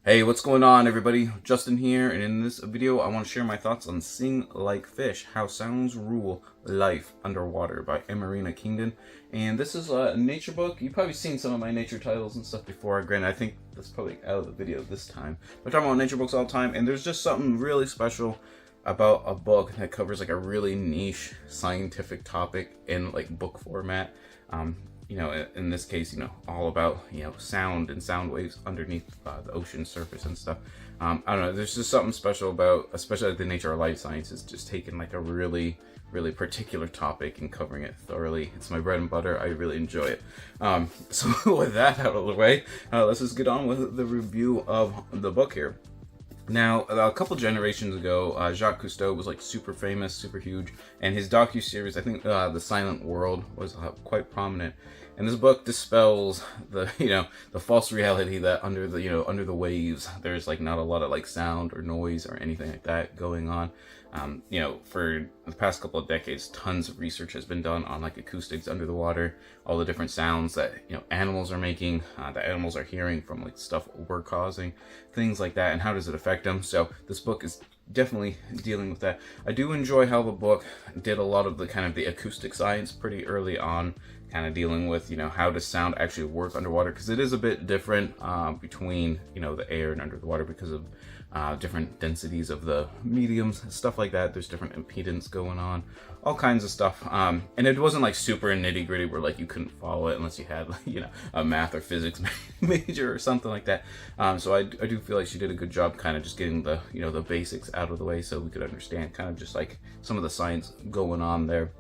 Hey, what's going on, everybody? Justin here, and in this video I want to share my thoughts on Sing Like Fish, How Sounds Rule Life Underwater by Amorina Kingdon. And this is a nature book. You've probably seen some of my nature titles and stuff before. Granted, I think that's probably out of the video this time. We're talking about nature books all the time, and there's just something really special about a book that covers like a really niche scientific topic in like book format. In this case, all about, sound and sound waves underneath the ocean surface and stuff. I don't know, there's just something special about, especially like the nature of life sciences, just taking like a really, really particular topic and covering it thoroughly. It's my bread and butter. I really enjoy it. So with that out of the way, let's just get on with the review of the book here. Now, a couple generations ago, Jacques Cousteau was like super famous, super huge, and his docu-series, I think The Silent World, was quite prominent. And this book dispels the, the false reality that under the waves, there's like not a lot of like sound or noise or anything like that going on. For the past couple of decades, tons of research has been done on like acoustics under the water, all the different sounds that, animals are making, that animals are hearing from like stuff we're causing, things like that, and how does it affect them. So this book is definitely dealing with that. I do enjoy how the book did a lot of the kind of the acoustic science pretty early on, kind of dealing with, how does sound actually work underwater, because it is a bit different between, the air and under the water because of different densities of the mediums, stuff like that. There's different impedance going on, all kinds of stuff. And it wasn't like super nitty gritty where like you couldn't follow it unless you had a math or physics major or something like that. So I do feel like she did a good job kind of just getting the, the basics out of the way so we could understand kind of just like some of the science going on there.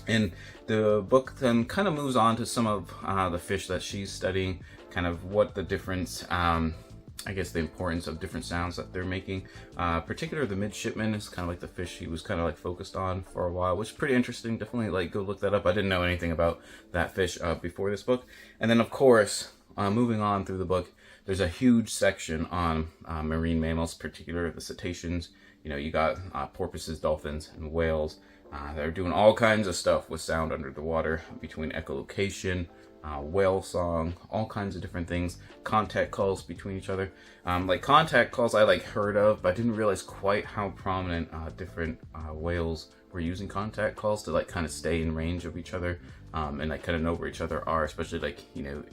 And the book then kind of moves on to some of the fish that she's studying, kind of what the difference, I guess the importance of different sounds that they're making. Particularly the midshipman is kind of like the fish he was kind of like focused on for a while, which is pretty interesting. Definitely like go look that up. I didn't know anything about that fish before this book. And then of course, moving on through the book, there's a huge section on marine mammals, particularly the cetaceans. You got porpoises, dolphins, and whales. They're doing all kinds of stuff with sound under the water, between echolocation, whale song, all kinds of different things, contact calls between each other. Like contact calls I like heard of, but I didn't realize quite how prominent different whales were using contact calls to like kind of stay in range of each other, and like kind of know where each other are, especially like,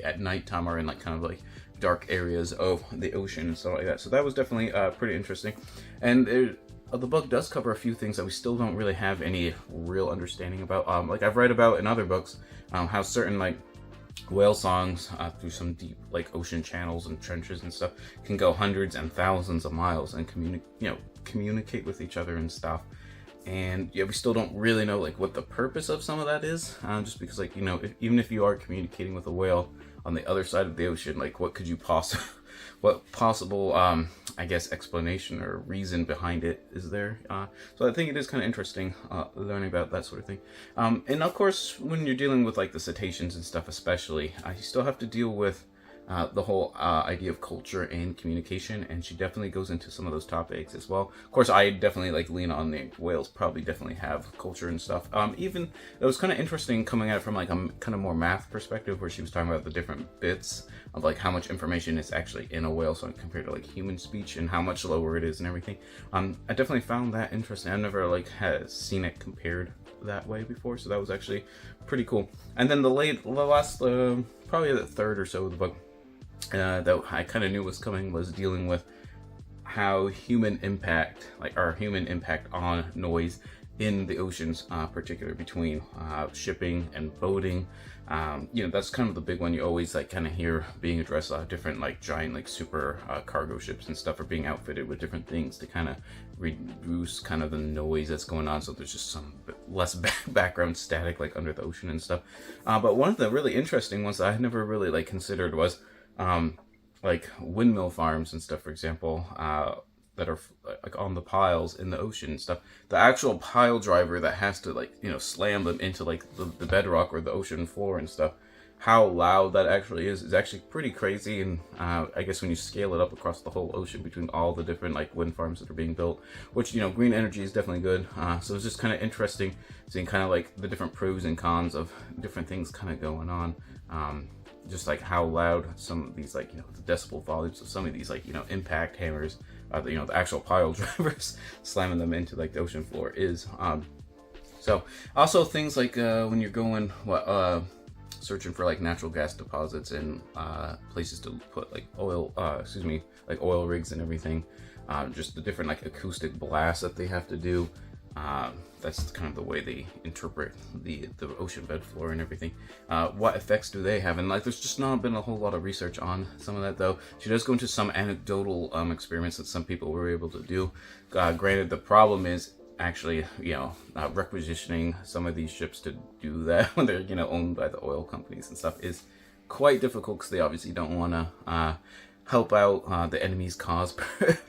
at nighttime or in like kind of like dark areas of the ocean and stuff like that. So that was definitely pretty interesting. And the book does cover a few things that we still don't really have any real understanding about. Like I've read about in other books, how certain like whale songs through some deep like ocean channels and trenches and stuff can go hundreds and thousands of miles and communicate with each other and stuff. And yeah, we still don't really know like what the purpose of some of that is, just because like, even if you are communicating with a whale on the other side of the ocean, like what could you what possible I guess explanation or reason behind it is there? So I think it is kind of interesting learning about that sort of thing. And of course, when you're dealing with like the cetaceans and stuff especially, you still have to deal with the whole idea of culture and communication, and she definitely goes into some of those topics as well. Of course, I definitely like lean on the whales probably definitely have culture and stuff. Even it was kind of interesting coming at it from like a kind of more math perspective, where she was talking about the different bits of like how much information is actually in a whale song compared to like human speech and how much lower it is and everything. I definitely found that interesting. I've never like had seen it compared that way before, so that was actually pretty cool. And then the last probably the third or so of the book that I kind of knew was coming was dealing with how human impact on noise in the oceans, particularly between shipping and boating. That's kind of the big one you always like kind of hear being addressed. Different like giant like super cargo ships and stuff are being outfitted with different things to kind of reduce kind of the noise that's going on, so there's just some less background static like under the ocean and stuff. But one of the really interesting ones that I had never really like considered was like windmill farms and stuff, for example, that are like on the piles in the ocean and stuff. The actual pile driver that has to like, slam them into like the bedrock or the ocean floor and stuff. How loud that actually is actually pretty crazy. And I guess when you scale it up across the whole ocean between all the different like wind farms that are being built, which, green energy is definitely good. So it's just kind of interesting seeing kind of like the different pros and cons of different things kind of going on. just like how loud some of these, like, the decibel volumes of some of these, like, impact hammers, the actual pile drivers slamming them into like the ocean floor is. So also things like when you're going searching for like natural gas deposits and places to put like oil, like oil rigs and everything. Just the different like acoustic blasts that they have to do. That's kind of the way they interpret the ocean bed floor and everything. What effects do they have? And like, there's just not been a whole lot of research on some of that, though. She does go into some anecdotal experiments that some people were able to do. Granted, the problem is actually, requisitioning some of these ships to do that when they're, owned by the oil companies and stuff is quite difficult, because they obviously don't want to help out the enemy's cause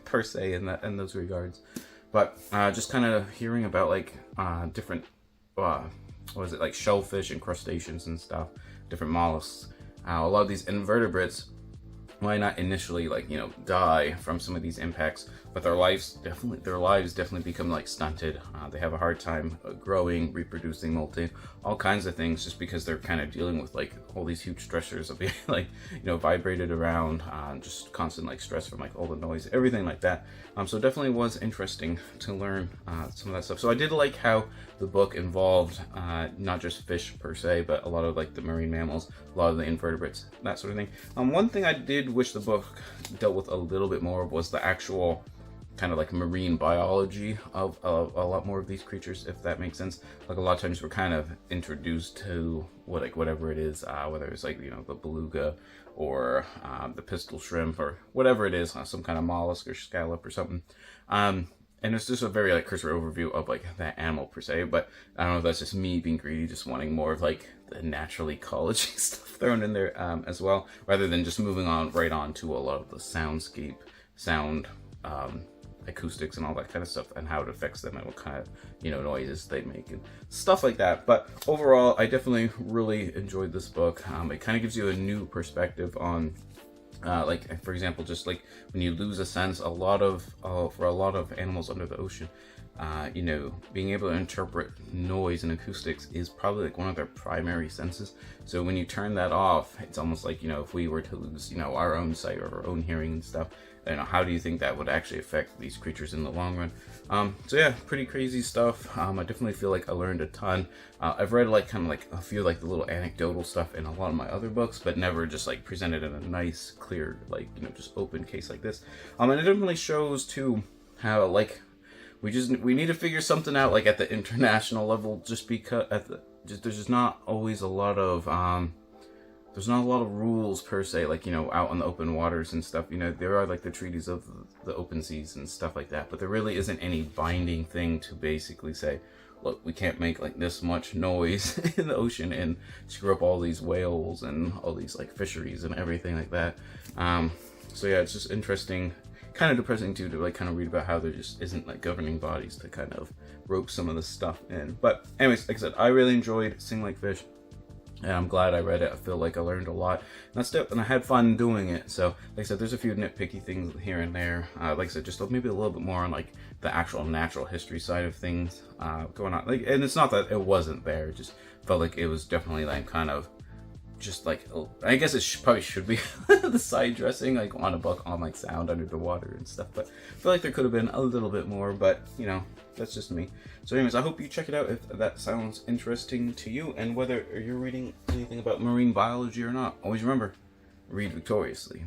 per se in those regards. But just kind of hearing about like different, like shellfish and crustaceans and stuff, different mollusks. A lot of these invertebrates might not initially like die from some of these impacts, but their lives definitely become like stunted. They have a hard time growing, reproducing, molting, all kinds of things, just because they're kind of dealing with like all these huge stressors of being like vibrated around, just constant like stress from like all the noise, everything like that. So definitely was interesting to learn some of that stuff. So I did like how the book involved not just fish per se, but a lot of like the marine mammals, a lot of the invertebrates, that sort of thing. One thing I did wish the book dealt with a little bit more was the actual kind of like marine biology of a lot more of these creatures, if that makes sense. Like a lot of times we're kind of introduced to whatever it is, whether it's like the beluga or the pistol shrimp or whatever it is, some kind of mollusk or scallop or something. And it's just a very like cursory overview of like that animal per se, but I don't know if that's just me being greedy, just wanting more of like the natural ecology stuff thrown in there as well, rather than just moving on right on to a lot of the sound acoustics and all that kind of stuff, and how it affects them and what kind of noises they make and stuff like that. But overall, I definitely really enjoyed this book. It kind of gives you a new perspective on like, for example, just like when you lose a sense, for a lot of animals under the ocean, being able to interpret noise and acoustics is probably like one of their primary senses. So when you turn that off, it's almost like, if we were to lose, our own sight or our own hearing and stuff, how do you think that would actually affect these creatures in the long run? So yeah, pretty crazy stuff. I definitely feel like I learned a ton. I've read like kind of like a few like the little anecdotal stuff in a lot of my other books, but never just like presented in a nice, clear, like, just open case like this. And it definitely shows too how like we need to figure something out like at the international level, just because there's just not always a lot of there's not a lot of rules per se, like, out on the open waters and stuff. There are like the treaties of the open seas and stuff like that, but there really isn't any binding thing to basically say, look, we can't make like this much noise in the ocean and screw up all these whales and all these like fisheries and everything like that. So yeah, it's just interesting, kind of depressing too, to like kind of read about how there just isn't like governing bodies to kind of rope some of this stuff in. But anyways, like I said, I really enjoyed Sing Like Fish, and I'm glad I read it. I feel like I learned a lot, and I had fun doing it. So like I said, there's a few nitpicky things here and there. Like I said, just maybe a little bit more on like the actual natural history side of things going on. Like, and it's not that it wasn't there, it just felt like it was definitely like kind of just like, I guess it probably should be the side dressing like on a book on like sound under the water and stuff, but I feel like there could have been a little bit more, but that's just me. So anyways, I hope you check it out if that sounds interesting to you, and whether you're reading anything about marine biology or not, always remember, read victoriously.